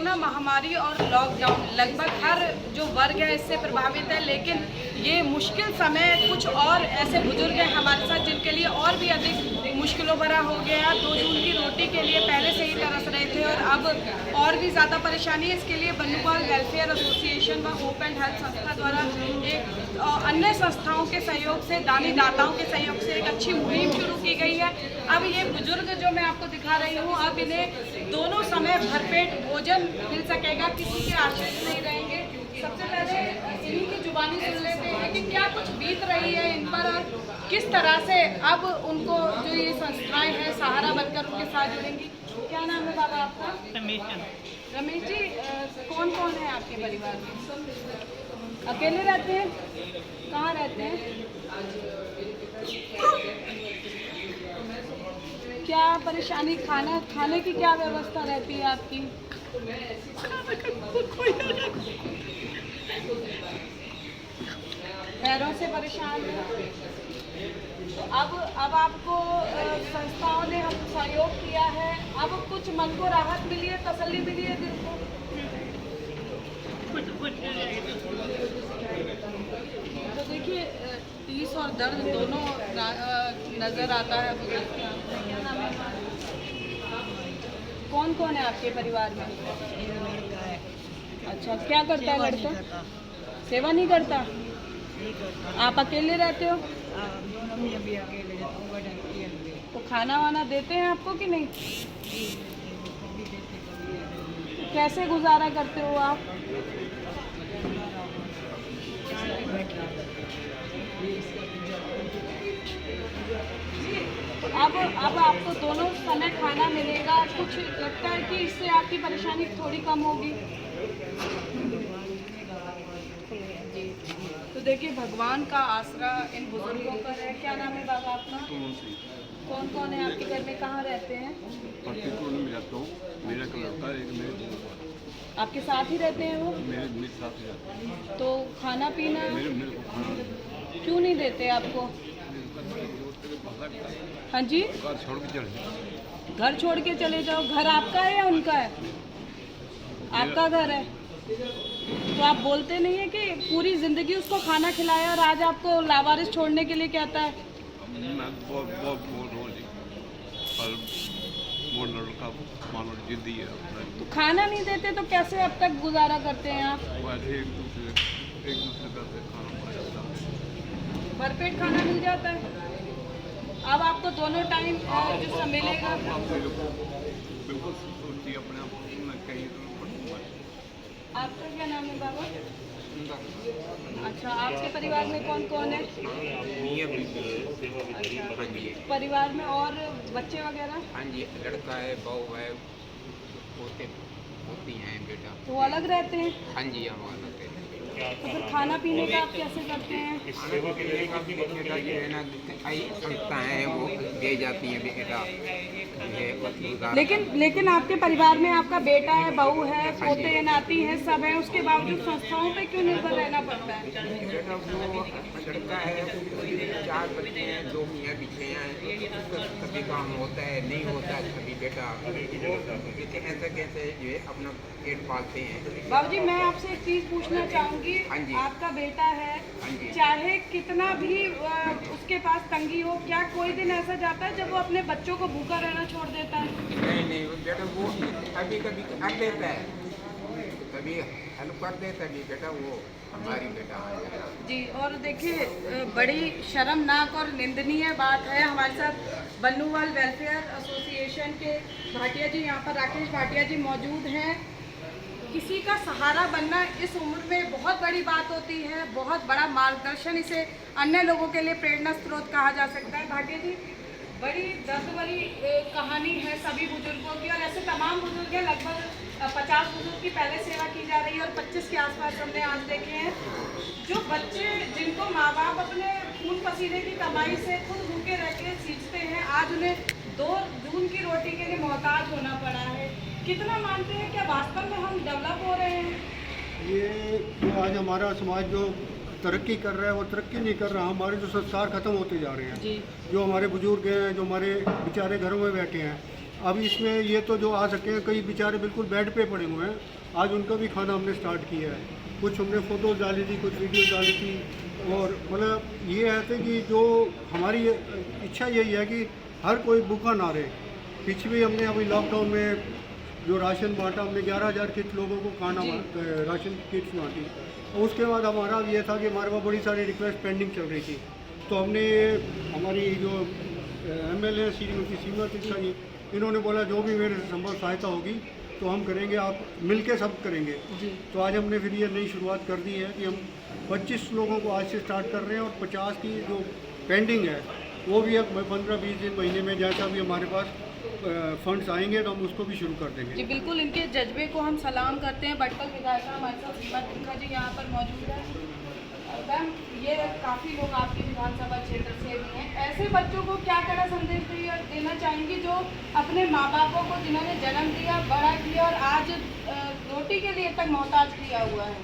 Corona महामारी और lockdown लगभग हर जो वर्ग है इससे प्रभावित है, लेकिन ये मुश्किल समय कुछ और ऐसे बुजुर्ग हैं हमारे साथ जिनके लिए और भी अधिक मुश्किलों भरा हो गया। 2 जून की रोटी के लिए पहले से ही तरस रहे थे और अब और भी ज़्यादा परेशानी है। इसके लिए बन्नूवाल वेलफेयर एसोसिएशन व होप एंड हेल्थ संस्था द्वारा एक अन्य संस्थाओं के सहयोग से, दानी दाताओं के सहयोग से एक अच्छी मुहिम शुरू की गई है। अब ये बुजुर्ग जो मैं आपको दिखा रही हूँ, अब इन्हें दोनों समय भरपेट भोजन मिल सकेगा, किसी के आश्रित नहीं रहेंगे। सबसे पहले इन्हीं की जुबानी सुन लेते हैं कि क्या कुछ बीत रही है इन पर और किस तरह से अब उनको जो ये संस्थाएं हैं सहारा बनकर उनके साथ जुड़ेंगी। क्या नाम है बाबा आपका? रमेश जी, कौन कौन है आपके परिवार में? अकेले रहते हैं? कहाँ रहते हैं? क्या परेशानी, खाने की क्या व्यवस्था रहती है आपकी? पैरों से परेशान है। तो अब आपको संस्थाओं ने हम सहयोग किया है, अब कुछ मन को राहत मिली है, तसल्ली मिली है दिल को? तो देखिए, टीस और दर्द दोनों नजर आता है। क्या नाम है? कौन कौन है आपके परिवार में? अच्छा, क्या करता है लड़का? सेवा नहीं करता? आप अकेले रहते हो? तो खाना वाना देते हैं आपको कि नहीं? तो कैसे गुजारा करते हो आप? तो अब आपको दोनों समय खाना मिलेगा, कुछ लगता है कि इससे आपकी परेशानी थोड़ी कम होगी? तो देखिए, भगवान का आसरा इन बुजुर्गों पर है। क्या नाम है बाबा आपका? कौन कौन है आपके घर में? कहाँ रहते हैं? में रहता हूँ। मेरा लड़का है, एक मेरे आपके साथ ही रहते हैं वो? मेरे साथ ही रहते हैं। तो खाना पीना मेरे को खाना क्यों नहीं देते आपको? हाँ जी, घर छोड़ के चले जाओ। घर छोड़ के चले जाओ। घर आपका है या उनका है? आपका घर है। तो आप बोलते नहीं है कि पूरी जिंदगी उसको खाना खिलाया और आज आपको लावारिस छोड़ने के लिए कहता है? जिद्दी है। तो खाना नहीं देते तो कैसे अब तक गुजारा करते हैं आप? एक दूसरे का खाना भरपेट खाना मिल जाता है। अब आपको दोनों टाइम जो मिलेगा। बिल्कुल सोचिए अपने आप कहीं आपका क्या नाम है बाबा? अच्छा, आपके परिवार में कौन कौन है? अच्छा, परिवार में और बच्चे वगैरह? हाँ जी, लड़का है, बहू है, पोते पोती हैं, बेटा। तो वो अलग रहते हैं? हाँ जी, हम अलग रहते हैं। तो फिर खाना पीने का आप कैसे करते हैं? खाना पीने का भी जो है ना, कई संस्थाएं हैं वो दे जाती हैं बेटा। लेकिन आपके परिवार में आपका बेटा है, बहू है, पोते नाती हैं, सब हैं, उसके बावजूद संस्थाओं पे क्यों निर्भर रहना पड़ता है? बेटा वो लड़का है, 4 बच्चे हैं, 2 मियाँ बीचे हैं, कभी काम होता है, नहीं होता है, कभी बेटा ऐसा कैसे जो है अपना पेट पालते हैं। बाबूजी, मैं आपसे एक चीज़ पूछना चाहूँगी। हाँ जी। आपका बेटा है, हाँ जी। चाहे कितना भी उसके पास तंगी हो, क्या कोई दिन ऐसा जाता है जब वो अपने बच्चों को भूखा रहना छोड़ देता है? नहीं, बेटा वो कभी कभी कर देता है, कभी हेल्प कर देता है बेटा, वो हमारी बेटा है जी। और देखिए, बड़ी शर्मनाक और निंदनीय बात है, हमारे साथ बन्नूवाल वेलफेयर एसोसिएशन के भाटिया जी, यहाँ पर राकेश भाटिया जी मौजूद हैं। किसी का सहारा बनना इस उम्र में बहुत बड़ी बात होती है, बहुत बड़ा मार्गदर्शन, इसे अन्य लोगों के लिए प्रेरणा स्रोत कहा जा सकता है। भाटिया जी, बड़ी दर्द भरी कहानी है सभी बुजुर्गों की, और ऐसे तमाम बुजुर्ग हैं, लगभग 50 बुजुर्ग की पहले सेवा की जा रही है और 25 के आसपास हमने आज देखे हैं। जो बच्चे जिनको माँ बाप अपने खून पसीने की कमाई से खुद भूखे रह के सींचते हैं, आज उन्हें 2 जून की रोटी के लिए मोहताज होना पड़ा है। कितना मानते हैं, क्या वास्तव में हम डेवलप हो रहे हैं? ये जो आज हमारा समाज जो तरक्की कर रहा है वो तरक्की नहीं कर रहा, हमारे जो संस्कार खत्म होते जा रहे हैं। जी। जो हमारे बुजुर्ग हैं, जो हमारे बेचारे घरों में बैठे हैं, अब इसमें ये तो जो आ सके हैं, कई बेचारे बिल्कुल बेड पे पड़े हुए हैं, आज उनका भी खाना हमने स्टार्ट किया है। कुछ हमने फ़ोटोज़ डाली थी, कुछ वीडियो डाली थी, और मतलब ये है कि जो हमारी इच्छा यही है कि हर कोई भूखा ना रहे। पीछे भी हमने अभी लॉकडाउन में जो राशन बांटा, हमने 11,000 किट लोगों को खाना राशन किट्स बांटी। और उसके बाद हमारा ये था कि हमारे पास बड़ी सारी रिक्वेस्ट पेंडिंग चल रही थी, तो हमने हमारी जो MLA श्रीमती सीमा तिरसा जी, इन्होंने बोला जो भी मेरे संभव सहायता होगी तो हम करेंगे, आप मिलके सब करेंगे। तो आज हमने फिर ये नई शुरुआत कर दी है कि हम 25 लोगों को आज से स्टार्ट कर रहे हैं, और 50 की जो पेंडिंग है वो भी अब 15-20 दिन महीने में जैसा भी हमारे पास फंड्स आएंगे तो हम उसको भी शुरू कर देंगे। जी बिल्कुल, इनके जज्बे को हम सलाम करते हैं। भटकल विधायिका हमारे साथ सीमा तिरसा जी यहाँ पर मौजूद है। मैम, ये काफ़ी लोग आपके विधानसभा क्षेत्र से भी हैं, ऐसे बच्चों को क्या कड़ा संदेश देना चाहेंगी जो अपने माँ बापों को, जिन्होंने जन्म दिया, बड़ा किया और आज रोटी के लिए तक मोहताज किया हुआ है?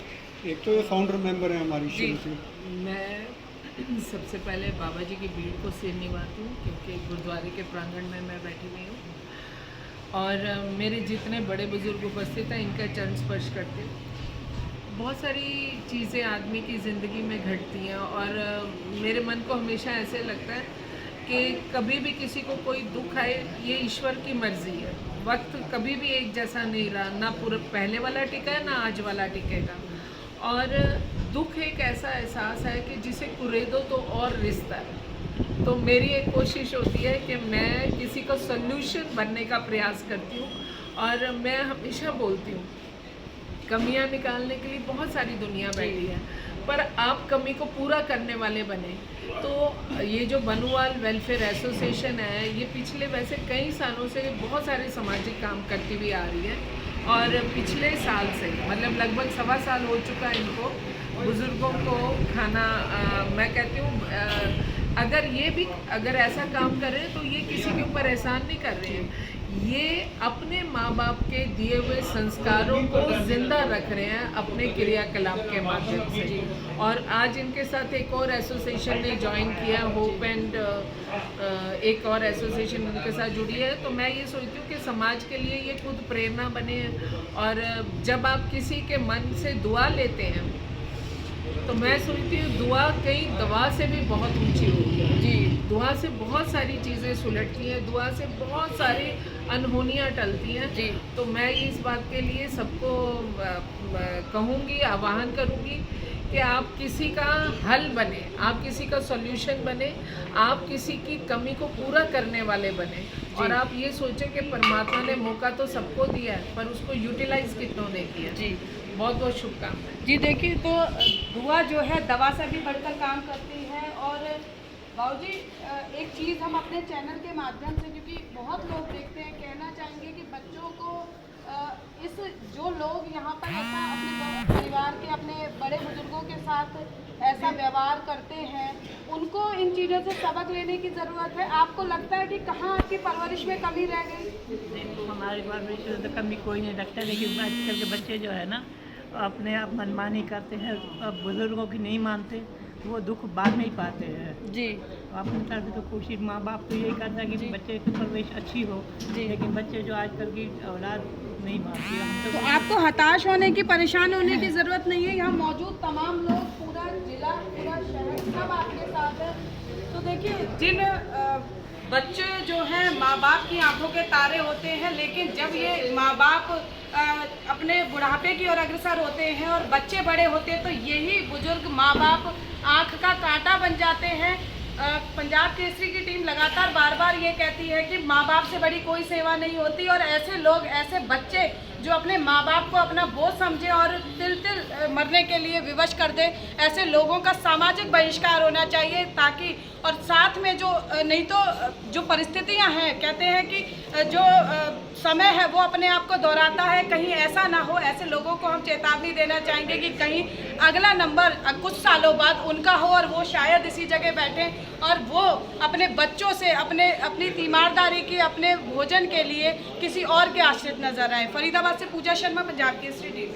एक तो ये फाउंडर मेंबर है हमारी शील से। मैं सबसे पहले बाबा जी की भीड़ को सिर निभाती हूँ, क्योंकि गुरुद्वारे के प्रांगण में मैं बैठी हुई हूँ और मेरे जितने बड़े बुजुर्ग उपस्थित हैं इनका चरण स्पर्श करते हैं। बहुत सारी चीज़ें आदमी की ज़िंदगी में घटती हैं और मेरे मन को हमेशा ऐसे लगता है कि कभी भी किसी को कोई दुख आए, ये ईश्वर की मर्ज़ी है। वक्त कभी भी एक जैसा नहीं रहा, ना पूरा पहले वाला टिका है ना आज वाला टिकेगा। और दुख एक ऐसा एहसास है कि जिसे कुरेदो तो और रिश्ता है। तो मेरी एक कोशिश होती है कि मैं किसी को सल्यूशन बनने का प्रयास करती हूँ और मैं हमेशा बोलती हूँ कमियां निकालने के लिए बहुत सारी दुनिया बैठी है, पर आप कमी को पूरा करने वाले बने। तो ये जो बनूवाल वेलफेयर एसोसिएशन है, ये पिछले वैसे कई सालों से बहुत सारे सामाजिक काम करती हुई आ रही है और पिछले साल से मतलब लगभग 1.25 साल हो चुका है इनको, बुज़ुर्गों को खाना मैं कहती हूँ अगर ऐसा काम कर रहे हैं तो ये किसी के ऊपर एहसान नहीं कर रहे हैं, ये अपने माँ बाप के दिए हुए संस्कारों को जिंदा रख रहे हैं अपने क्रियाकलाप के माध्यम से। और आज इनके साथ एक और एसोसिएशन ने ज्वाइन किया, होप एंड एक और एसोसिएशन उनके साथ जुड़ी है। तो मैं ये सोचती हूँ कि समाज के लिए ये खुद प्रेरणा बने हैं और जब आप किसी के मन से दुआ लेते हैं तो मैं सोचती हूँ दुआ कई दवा से भी बहुत ऊंची होती है। जी, दुआ से बहुत सारी चीज़ें सुलटती हैं, दुआ से बहुत सारी अनहोनियाँ टलती हैं। जी, तो मैं इस बात के लिए सबको कहूँगी, आह्वान करूँगी कि आप किसी का हल बने, आप किसी का सॉल्यूशन बने, आप किसी की कमी को पूरा करने वाले बने और आप ये सोचें कि परमात्मा ने मौका तो सबको दिया है पर उसको यूटिलाइज कितनों ने किया। जी, बहुत बहुत शुभकामनाएं। जी देखिए, तो दुआ जो है दवा से भी बढ़कर काम करती है। और बाबूजी, एक चीज़ हम अपने चैनल के माध्यम से, क्योंकि बहुत लोग देखते हैं, कहना चाहेंगे कि बच्चों को इस जो लोग यहाँ पर ऐसा अपने परिवार के अपने बड़े बुजुर्गों के साथ ऐसा व्यवहार करते हैं, उनको इन चीज़ों से सबक लेने की ज़रूरत है। आपको लगता है कि कहाँ आपकी परवरिश में कमी रह गई? हमारी परवरिश में तो कमी कोई नहीं रखता, लेकिन आजकल के बच्चे जो है ना अपने आप मनमानी करते हैं, अब बुजुर्गों की नहीं मानते, वो दुख बाद में ही पाते हैं। जी, अपनी तरफ तो कोशिश माँ बाप तो यही करता है कि बच्चे की परवरिश अच्छी हो, लेकिन बच्चे जो आजकल की औलाद नहीं मानती। हम तो आपको हताश होने की, परेशान होने की ज़रूरत नहीं है। यहाँ मौजूद तमाम लोग, पूरा जिला, पूरा शहर सब आपके साथ है। तो देखिए, जिन बच्चे जो हैं माँ बाप की आंखों के तारे होते हैं, लेकिन जब ये माँ बाप अपने बुढ़ापे की ओर अग्रसर होते हैं और बच्चे बड़े होते हैं तो यही बुजुर्ग माँ बाप आँख का कांटा बन जाते हैं। पंजाब केसरी की टीम लगातार बार बार ये कहती है कि माँ बाप से बड़ी कोई सेवा नहीं होती और ऐसे लोग, ऐसे बच्चे जो अपने माँ बाप को अपना बोझ समझे और तिल तिल मरने के लिए विवश कर दे, ऐसे लोगों का सामाजिक बहिष्कार होना चाहिए। ताकि और साथ में जो नहीं तो जो परिस्थितियां हैं, कहते हैं कि जो समय है वो अपने आप को दोहराता है, कहीं ऐसा ना हो। ऐसे लोगों को हम चेतावनी देना चाहेंगे कि कहीं अगला नंबर कुछ सालों बाद उनका हो और वो शायद इसी जगह बैठें और वो अपने बच्चों से अपनी तीमारदारी की, अपने भोजन के लिए किसी और के आश्रित नजर आए। फरीदाबाद से पूजा शर्मा, पंजाब केसरी टीवी।